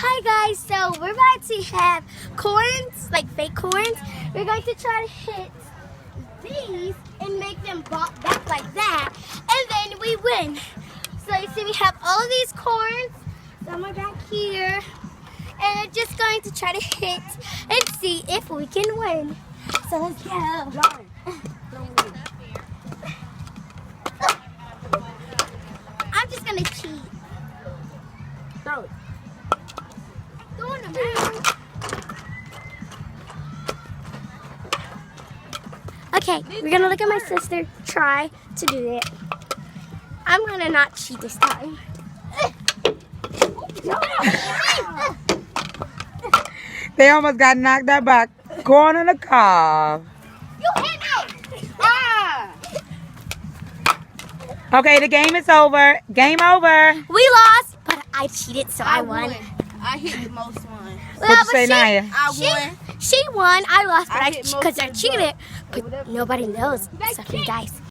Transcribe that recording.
Hi guys, so we're about to have corns, like fake corns. We're going to try to hit these and make them pop back like that, and then we win. So you see we have all of these corns, some are back here, and we're just going to try to hit and see if we can win. So let's go. I'm just going to cheat. Throw it. Throw them out. Okay, we're gonna look at my sister try to do it. I'm gonna not cheat this time. They almost got knocked out by corn in the car. You hit me! Ah! Okay, the game is over. Game over. We lost, but I cheated, so I won. I hit the most one. What you say, Naya? I won. She won. I lost, but I I hit most because I of the cheated. But nobody knows except for you guys.